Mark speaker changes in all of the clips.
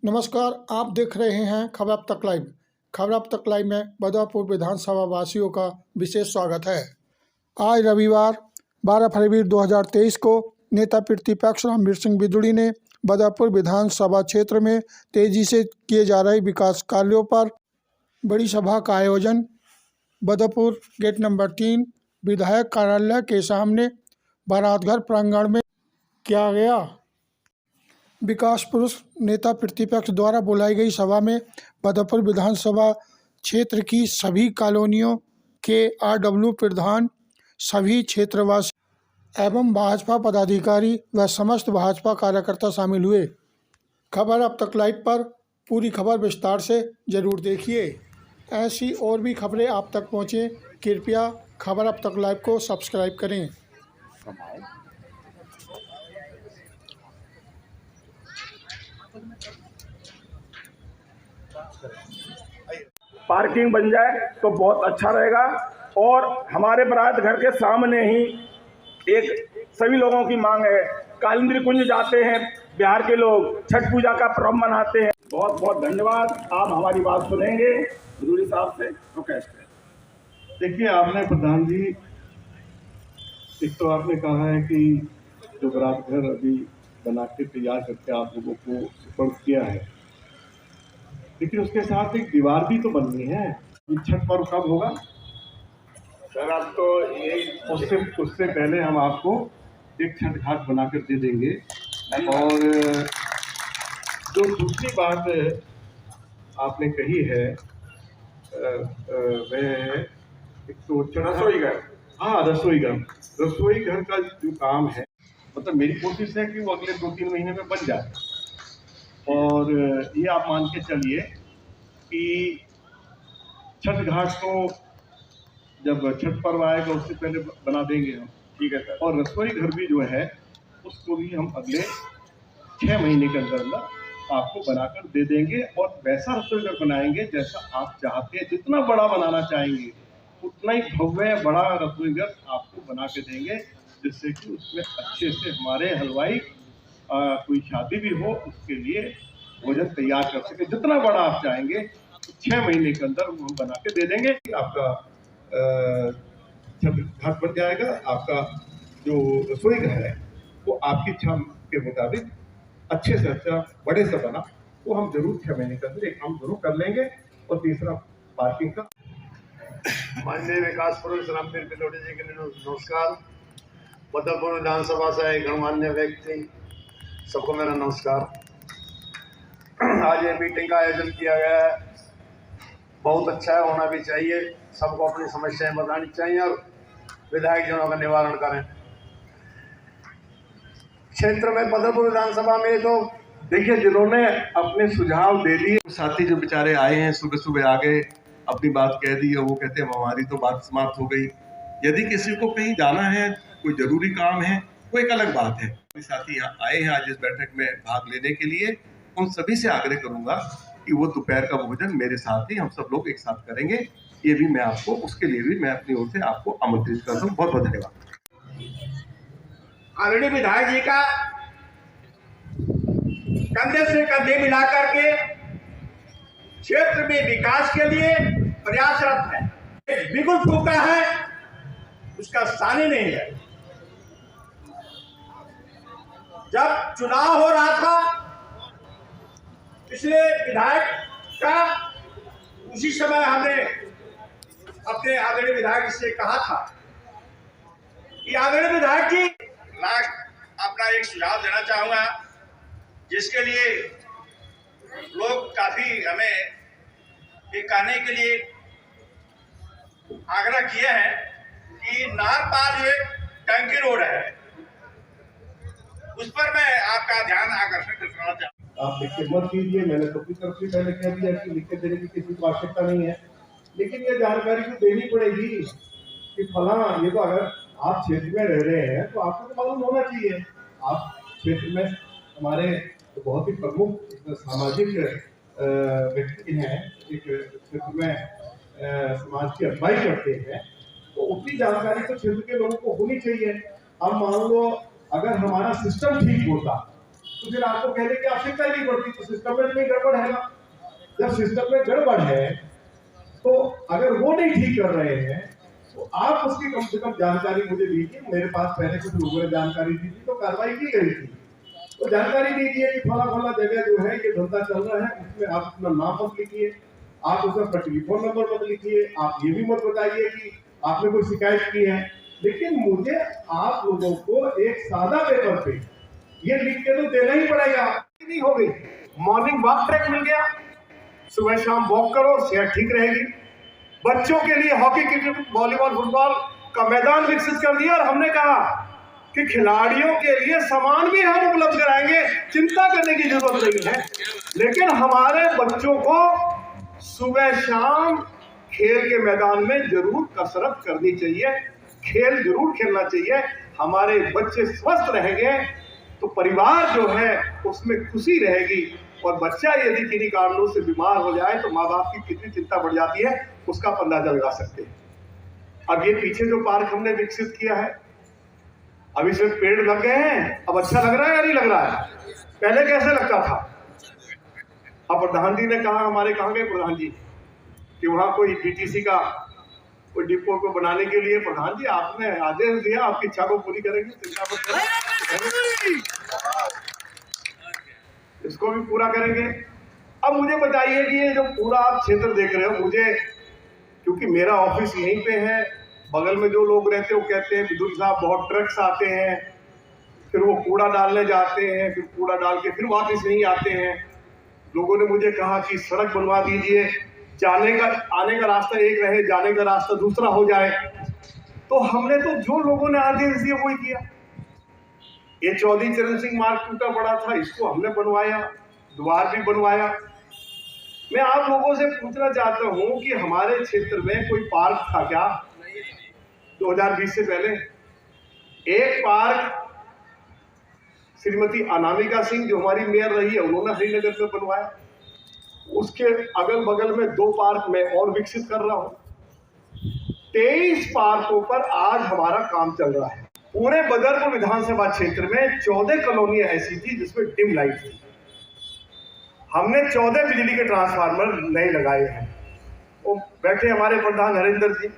Speaker 1: नमस्कार, आप देख रहे हैं खबर अब तक लाइव। खबर अब तक लाइव में बदरपुर विधानसभा वासियों का विशेष स्वागत है। आज रविवार 12 फरवरी 2023 को नेता प्रतिपक्ष रामवीर सिंह बिदुड़ी ने बदरपुर विधानसभा क्षेत्र में तेजी से किए जा रहे विकास कार्यों पर बड़ी सभा का आयोजन बदरपुर गेट नंबर 3 विधायक कार्यालय के सामने बारातघर प्रांगण में किया गया। विकास पुरुष नेता प्रतिपक्ष द्वारा बुलाई गई सभा में बदरपुर विधानसभा क्षेत्र की सभी कॉलोनियों के आरडब्ल्यू प्रधान, सभी क्षेत्रवासी एवं भाजपा पदाधिकारी व समस्त भाजपा कार्यकर्ता शामिल हुए। खबर अब तक लाइव पर पूरी खबर विस्तार से जरूर देखिए। ऐसी और भी खबरें आप तक पहुँचें, कृपया खबर अब तक लाइव को सब्सक्राइब करें।
Speaker 2: पार्किंग बन जाए तो बहुत अच्छा रहेगा। और हमारे बारात घर के सामने ही एक सभी लोगों की मांग है, कालिंदी कुंज जाते हैं बिहार के लोग, छठ पूजा का पर्व मनाते हैं। बहुत बहुत धन्यवाद। आप हमारी बात सुनेंगे बिदुड़ी साहब से तो कैसे?
Speaker 3: देखिए, आपने प्रधान जी, एक तो आपने कहा है कि जो बारात घर अभी बना के तैयार करके आप लोगों को सुपुर्द किया है, लेकिन उसके साथ एक दीवार भी तो बननी है। छठ पर्व कब होगा
Speaker 2: सर? आप तो यही
Speaker 3: उससे पहले हम आपको एक छठ घाट बनाकर दे देंगे। और जो दूसरी बात आपने कही है वह एक तो
Speaker 2: रसोई घर,
Speaker 3: हाँ, रसोई घर का जो काम है, मतलब मेरी कोशिश है कि वो अगले 2-3 महीने में बन जाए। और ये आप मान के चलिए कि छठ घाट तो जब छठ पर्व आएगा उससे पहले बना देंगे हम,
Speaker 2: ठीक है सर।
Speaker 3: और रसोई घर भी जो है उसको भी हम अगले 6 महीने के अंदर आपको बनाकर दे देंगे। और वैसा रसोई घर बनाएंगे जैसा आप चाहते हैं, जितना बड़ा बनाना चाहेंगे उतना ही भव्य बड़ा रसोई घर आपको बना के देंगे, जिससे कि उसमें अच्छे से हमारे हलवाई कोई शादी भी हो उसके लिए भोजन तैयार कर सके। जितना बड़ा आप चाहेंगे 6 महीने के अंदर हम बना के दे देंगे। आपका छठ घाट बन जाएगा। आपका जो रसोई घर है वो आपकी इच्छा के मुताबिक अच्छे से अच्छा बड़े से बना, वो हम जरूर 6 महीने के अंदर एक काम जरूर कर लेंगे। और तीसरा पार्किंग का।
Speaker 4: माननीय विकास पुरुष रामवीर बिदुड़ी जी के लिए नमस्कार। बदरपुर विधानसभा से गणमान्य व्यक्ति सबको मेरा नमस्कार। आज ये मीटिंग का आयोजन किया गया है, बहुत अच्छा है, होना भी चाहिए। सबको अपनी समस्याएं बतानी चाहिए और विधायक जनों का निवारण करें। क्षेत्र में बदरपुर विधानसभा में तो देखिए, जिन्होंने अपने सुझाव दे दिए,
Speaker 3: साथी जो बेचारे आए हैं सुबह सुबह आ गए, अपनी बात कह दी है, वो कहते हैं हमारी तो बात समाप्त हो गई। यदि किसी को कहीं जाना है, कोई जरूरी काम है, वो एक अलग बात है। साथी आए हैं आज इस बैठक में भाग लेने के लिए, उन सभी से आग्रह करूंगा कि वो दोपहर का भोजन मेरे साथ ही हम सब लोग एक साथ करेंगे। ये भी मैं आपको, उसके लिए भी मैं अपनी ओर से आपको आमंत्रित करता हूँ। बहुत बहुत धन्यवाद।
Speaker 2: आदरणीय विधायक जी का कंधे से कंधे मिलाकर के क्षेत्र में विकास के लिए प्रयासरत है। बिल्कुल फूका है, उसका सानी नहीं है। जब चुनाव हो रहा था पिछले विधायक का, उसी समय हमने अपने आदरणीय विधायक से कहा था कि आदरणीय विधायक जी, मैं अपना एक सुझाव देना चाहूंगा, जिसके लिए लोग काफी हमें ये कहने के लिए आग्रह किए हैं कि नार पार जो टंकी रोड है, उस पर मैं आपका ध्यान आकर्षित करना चाहूँगा।
Speaker 3: आप लिख के मत कीजिए, मैंने तो अपनी तरफ से पहले कह दिया कि लिख के देने की किसी को आवश्यकता नहीं है, लेकिन ये जानकारी तो देनी पड़ेगी कि फला, ये तो अगर आप क्षेत्र में रह रहे हैं तो आपको तो मालूम होना चाहिए। आप क्षेत्र में हमारे तो बहुत ही प्रमुख सामाजिक व्यक्ति हैं, एक क्षेत्र में समाज की अगुवाई करते हैं, तो उतनी जानकारी तो क्षेत्र के लोगों को होनी चाहिए। अब मान लो अगर हमारा सिस्टम ठीक होता तो फिर आपको कहने की आवश्यकता ही नहीं पड़ती। तो सिस्टम में नहीं गड़बड़ है ना। जब सिस्टम में गड़बड़ है तो अगर वो नहीं ठीक कर रहे हैं तो आप उसकी कम से कम जानकारी मुझे दीजिए। मेरे पास पहले कुछ लोगों ने जानकारी दी थी तो कार्रवाई की गई थी। तो जानकारी दीजिए कि फला फला जगह जो है ये धंधा चल रहा है, उसमें आप अपना नाम मत लिखिए, आप उसमें अपना टेलीफोन नंबर मत लिखिए, आप ये भी मत बताइए कि आपने कोई शिकायत की है। लेकिन मुझे आप लोगों को एक सादा पेपर पे ये लिख के तो देना ही पड़ेगा। नहीं हो गई, मॉर्निंग वॉक ट्रैक मिल गया, सुबह शाम वॉक करो, सेहत ठीक रहेगी। बच्चों के लिए हॉकी, क्रिकेट, वॉलीबॉल, फुटबॉल का मैदान विकसित कर दिया और हमने कहा कि खिलाड़ियों के लिए सामान भी हम उपलब्ध कराएंगे, चिंता करने की जरूरत नहीं है। लेकिन हमारे बच्चों को सुबह शाम खेल के मैदान में जरूर कसरत करनी चाहिए, खेल जरूर खेलना चाहिए। हमारे बच्चे स्वस्थ रहेंगे तो परिवार जो है उसमें खुशी रहेगी। और बच्चा यदि किन्हीं कारणों से बीमार हो जाए तो माँ बाप की कितनी चिंता बढ़ जाती है उसका आप अंदाजा लगा सकते हैं। अब ये पीछे जो पार्क हमने विकसित किया है, अब इसमें पेड़ लग गए हैं, अब अच्छा लग रहा है या नहीं लग रहा है? पहले कैसे लगता था? अब प्रधान जी ने कहा, हमारे कहाँ गए प्रधान जी, कि वहां कोई डीटीसी का कोई डिपो को बनाने के लिए प्रधान जी आपने आदेश दिया, आपकी इच्छा को पूरी करेंगे, चिंता मत करें, इसको भी पूरा करेंगे। अब मुझे बताइए कि ये जो पूरा आप क्षेत्र देख रहे हो, मुझे क्योंकि मेरा ऑफिस यहीं पे है, बगल में जो लोग रहते हैं वो कहते हैं विदुर साहब बहुत ट्रक्स आते हैं, फिर वो कूड़ा डालने जाते हैं, फिर कूड़ा डाल के फिर वापस नहीं आते हैं। लोगों ने मुझे कहा कि सड़क बनवा दीजिए, जाने का आने का रास्ता एक रहे, जाने का रास्ता दूसरा हो जाए। तो हमने तो जो लोगों ने आदेश दिए वही किया। ये चौधरी चरण सिंह मार्ग टूटा पड़ा था, इसको हमने बनवाया, द्वार भी बनवाया। मैं आप लोगों से पूछना चाहता हूं कि हमारे क्षेत्र में कोई पार्क था क्या 2020 से पहले? एक पार्क श्रीमती अनामिका सिंह जो हमारी मेयर रही है उन्होंने हरिनगर में बनवाया। उसके अगल बगल में 2 पार्क मैं और विकसित कर रहा हूं। 23 पार्कों पर आज हमारा काम चल रहा है। पूरे बदरपुर विधानसभा क्षेत्र में 14 कॉलोनियां ऐसी थी जिसमें डिम लाइट थी। हमने 14 बिजली के ट्रांसफार्मर नए लगाए हैं। वो बैठे हमारे प्रधान नरेंद्र जी,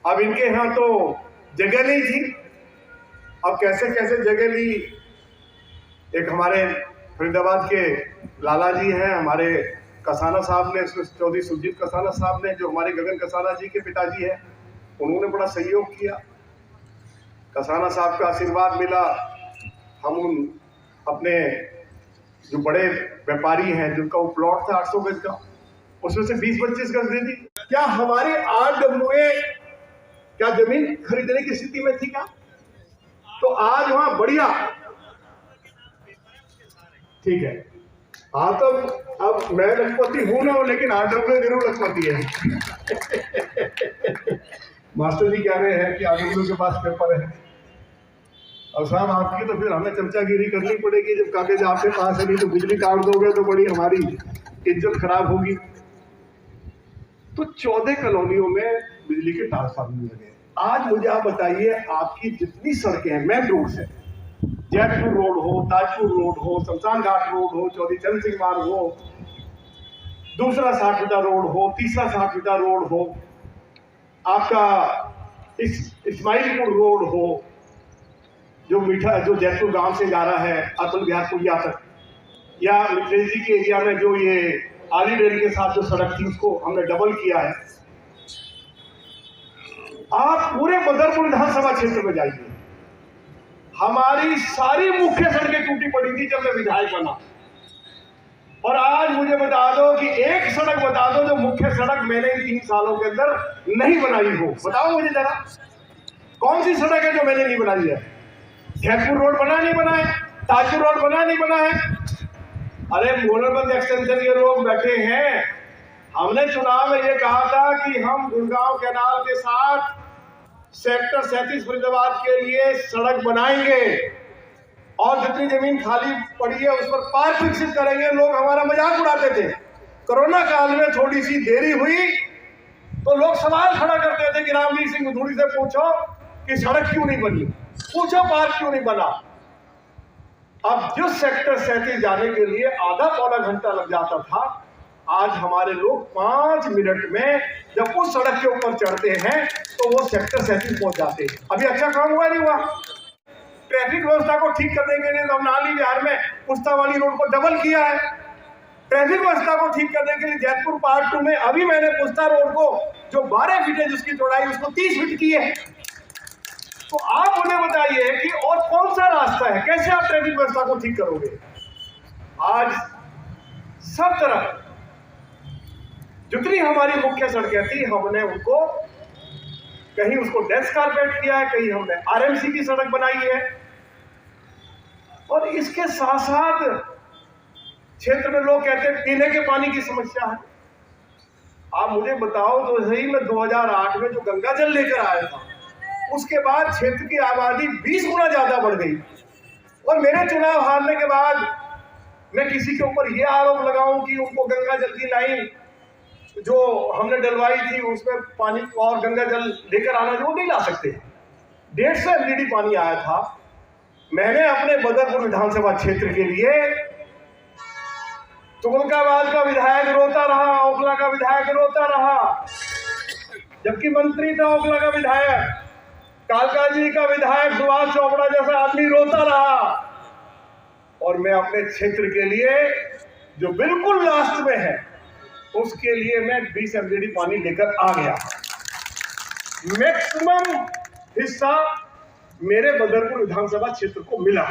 Speaker 3: अब इनके यहाँ तो जगह नहीं थी, अब कैसे कैसे जगह ली। एक हमारे फरीदाबाद के लाला जी हैं, हमारे कसाना साहब ने, चौधरी सुरजीत कसाना साहब ने, जो हमारे गगन कसाना जी के पिताजी हैं, उन्होंने बड़ा सहयोग किया। कसाना साहब का आशीर्वाद मिला। हम उन अपने जो बड़े व्यापारी हैं जिनका वो प्लॉट था 800 गज का, उसमें से 20-25 गज दे दी। क्या हमारी RWA क्या जमीन खरीदने की स्थिति में थी क्या? तो आज वहां बढ़िया ठीक है। हाँ, तो अब मैं लखपति हूं ना, लेकिन RWA जरूर लखपति है। मास्टर जी कह रहे हैं कि RWA के पास पेपर है। और साहब आपकी तो फिर हमें चमचागिरी करनी पड़ेगी, जब कागज आपके पास है, नहीं तो बिजली काट दोगे तो बड़ी हमारी इज्जत खराब होगी। तो 14 कॉलोनियों में बिजली के ट्रांसफार्मर लगे। आज मुझे आप बताइए, आपकी जितनी सड़कें हैं मेन रोड से, जैतपुर रोड हो, ताजपुर रोड हो, शमशान घाट रोड हो, चौधरी चरण सिंह मार्ग हो, दूसरा 60 मीटर रोड हो, तीसरा 60 मीटर रोड हो, आपका इस्माइलपुर रोड हो, जो जयपुर गांव से जा रहा है अतुल बिहार पुलिया तक, या मित्रेश जी के एरिया में जो ये आली रेल के साथ जो सड़क थी उसको हमने डबल किया है। आप पूरे बदरपुर विधानसभा क्षेत्र में जाइए, हमारी सारी मुख्य सड़कें टूटी पड़ी थी जब मैं विधायक बना। और आज मुझे बता दो कि एक सड़क बता दो जो मुख्य सड़क मैंने इन 3 सालों के अंदर नहीं बनाई हो। बताओ मुझे जरा, कौन सी सड़क है जो मैंने नहीं बनाई है? जयपुर रोड बना नहीं बना है, ताजपुर रोड बना नहीं बना है। अरे मोरबंद एक्सटेंशन के लोग बैठे हैं, हमने चुनाव में ये कहा था कि हम गुड़गांव कैनाल के साथ सेक्टर 37 फरीदाबाद के लिए सड़क बनाएंगे और जितनी जमीन खाली पड़ी है उस पर पार्क विकसित करेंगे। लोग हमारा मजाक उड़ाते थे। कोरोना काल में थोड़ी सी देरी हुई तो लोग सवाल खड़ा करते थे कि रामवीर सिंह धूड़ी से पूछो कि सड़क क्यों नहीं बनी, पूछो पार्क क्यों नहीं बना। अब जिस सेक्टर 37 जाने के लिए आधा पौना घंटा लग जाता था, आज हमारे लोग 5 मिनट में जब उस सड़क के ऊपर चढ़ते हैं तो वो सेक्टर 37 पहुंच जाते हैं। अभी अच्छा काम हुआ नहीं हुआ? ट्रैफिक व्यवस्था को ठीक करने के लिए नवनाली बिहार में पुस्ता वाली रोड को डबल किया है। ट्रैफिक व्यवस्था को ठीक करने के लिए जयपुर पार्ट 2 में अभी मैंने पुस्ता रोड को जो 12 फीट है जिसकी चौड़ाई उसको 30 फीट की है। तो आप मुझे बताइए कि और कौन सा रास्ता है, कैसे आप ट्रैफिक व्यवस्था को ठीक करोगे? आज सब तरफ जितनी हमारी मुख्य सड़कें थी हमने उनको कहीं उसको डेंस कारपेट किया है, कहीं हमने आरएमसी की सड़क बनाई है। और इसके साथ साथ क्षेत्र में लोग कहते हैं पीने के पानी की समस्या है। आप मुझे बताओ तो सही, मैं 2008 में जो गंगा जल लेकर आया था उसके बाद क्षेत्र की आबादी 20 गुना ज्यादा बढ़ गई। और मेरे चुनाव हारने के बाद मैं किसी के ऊपर यह आरोप लगाऊं कि उनको गंगा जल की लाइन जो हमने डलवाई थी उसमें पानी और गंगा जल लेकर आना जो नहीं ला सकते। 150 MDD पानी आया था। मैंने अपने बदरपुर विधानसभा क्षेत्र के लिए तुगलकाबाद का विधायक रोता रहा, ओखला का विधायक रोता रहा, जबकि मंत्री था ओखला का विधायक, कालकाजी का विधायक सुभाष चोपड़ा जैसा आदमी रोता रहा। और मैं अपने क्षेत्र के लिए जो बिल्कुल लास्ट में है उसके लिए मैं 20 MDD पानी लेकर आ गया। मैक्सिमम हिस्सा मेरे बदरपुर विधानसभा क्षेत्र को मिला।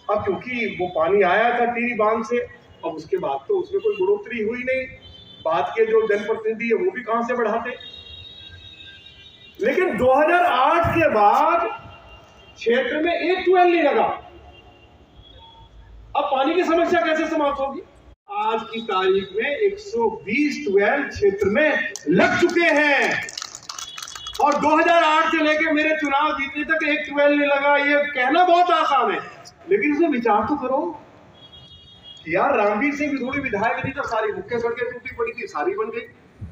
Speaker 3: अब क्योंकि वो पानी आया था टीरी बांध से, अब उसके बाद तो उसमें कोई बढ़ोतरी हुई नहीं। बाद के जो जनप्रतिनिधि है वो भी कहां से बढ़ाते। लेकिन 2008 के बाद क्षेत्र में एक ट्यूबवेल नहीं लगा। अब पानी की समस्या कैसे समाप्त होगी? आज की तारीख में 120 ट्यूबवेल क्षेत्र में लग चुके हैं। और 2008 से लेकर मेरे चुनाव जीतने तक एक ट्यूबवेल नहीं लगा। ये कहना बहुत आसान है, लेकिन इसमें विचार तो करो कि यार रामवीर सिंह भी थोड़ी विधायक नहीं था, सारी मुख्य सड़कें टूटी पड़ी थी, सारी बन गई।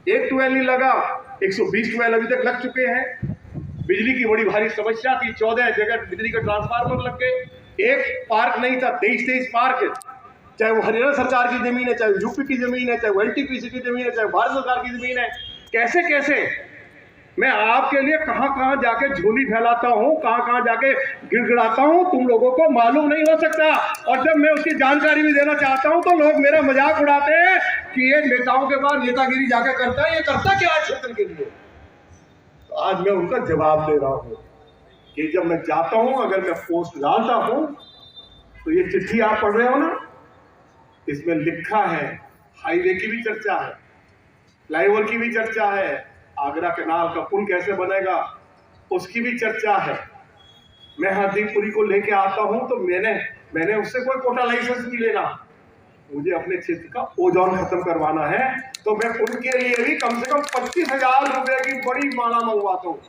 Speaker 3: एक ट्यूबवेल नहीं लगा, 120 ट्यूबवेल अभी तक लग चुके हैं। बिजली की बड़ी भारी समस्या थी, 14 जगह बिजली का ट्रांसफार्मर लग गए। एक पार्क नहीं था, 23 पार्क, चाहे वो हरियाणा सरकार की जमीन है, चाहे यूपी की जमीन है, चाहे वो एनटीपीसी की जमीन है, चाहे भारत सरकार की जमीन है। कैसे कैसे मैं आपके लिए कहां कहां जाके झोली फैलाता हूं, कहां कहां जाके गिड़गिड़ाता हूं, तुम लोगों को मालूम नहीं हो सकता। और जब मैं उसकी जानकारी भी देना चाहता हूं तो लोग मेरा मजाक उड़ाते हैं कि ये नेताओं के बाद नेतागिरी जाके करता है, ये करता क्या है क्षेत्र के लिए। तो आज मैं उनका जवाब दे रहा हूं कि जब मैं जाता हूं, अगर मैं पोस्ट डालता हूं तो ये चिट्ठी आप पढ़ रहे हो ना, इसमें लिखा है हाईवे की भी चर्चा है, फ्लाईओवर की भी चर्चा है, आगरा कैनाल का पुल कैसे बनेगा उसकी भी चर्चा है। मैं हरदीपपुरी को लेके आता हूं तो मैंने उससे कोई कोटा लाइसेंस नहीं लेना, मुझे अपने क्षेत्र का ओजोन खत्म करवाना है। तो मैं उनके लिए भी कम से कम 25,000 रुपए की बड़ी माला मंगवाता हूँ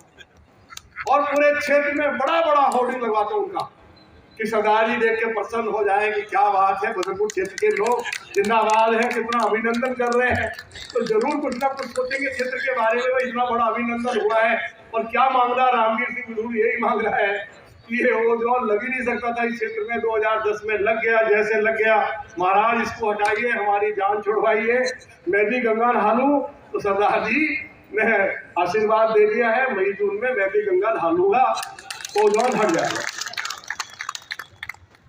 Speaker 3: और पूरे क्षेत्र में बड़ा बड़ा होर्डिंग लगवाता हूँ उनका, कि सरदार जी देख के प्रसन्न हो जाए कि क्या बात है, बदरपुर क्षेत्र के लोग जिंदाबाद हैं, कितना अभिनंदन कर रहे हैं। तो जरूर कुछ ना कुछ सोचेंगे क्षेत्र के बारे में, भाई इतना बड़ा अभिनंदन हुआ है। और क्या मांग रहा रामवीर सिंह जरूर यही मांग रहा है कि ये ओजोन लग ही नहीं सकता था इस क्षेत्र में, 2010 में लग गया, जैसे लग गया। महाराज इसको हटाइए, हमारी जान छुड़वाइए, मैं भी गंगा नहालूं। तो सरदार जी ने आशीर्वाद दे दिया है, मई जून में मैं भी गंगा नहालूंगा, ओजोन हट जाएगा।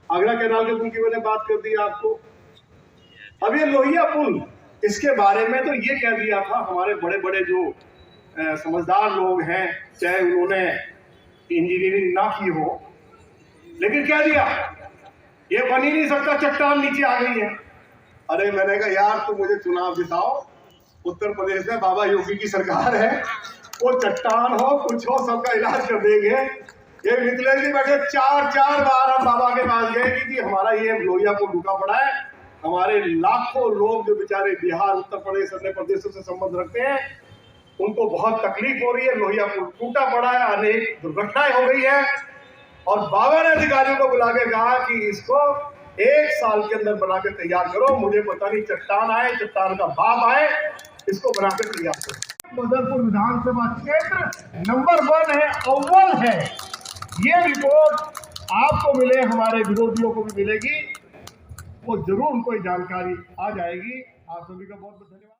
Speaker 3: आगरा कैनाल के पुल की मैंने बात कर दी आपको। अब ये लोहिया पुल, इसके बारे में तो ये कह दिया था हमारे बड़े बड़े जो समझदार लोग हैं, चाहे उन्होंने इंजीनियरिंग ना की हो, लेकिन कह दिया ये बन ही नहीं सकता, चट्टान नीचे आ गई है। अरे मैंने कहा यार तुम मुझे चुनाव जिताओ, उत्तर प्रदेश में बाबा योगी की सरकार है, वो चट्टान हो कुछ हो सबका इलाज कर देंगे। ये मिथिलेश जी बैठे 4 बार हम बाबा के पास गए कि हमारा ये लोहिया पुल रुका पड़ा है, हमारे लाखों लोग जो बेचारे बिहार, उत्तर प्रदेश, अन्य प्रदेशों से संबंध रखते हैं, उनको बहुत तकलीफ हो रही है। लोहिया पुल टूटा पड़ा है, अनेक दुर्घटनाएं हो गई है। और बाबा ने अधिकारियों को बुला के कहा कि इसको 1 साल के अंदर बना के तैयार करो, मुझे पता नहीं चट्टान आए, चट्टान का बाप आए, इसको बना के तैयार करो। बदरपुर विधानसभा क्षेत्र नंबर 1 है, अव्वल है। ये रिपोर्ट आपको मिले, हमारे विरोधियों को भी मिलेगी, वो जरूर उनको ये जानकारी आ जाएगी। आप सभी का बहुत बहुत धन्यवाद।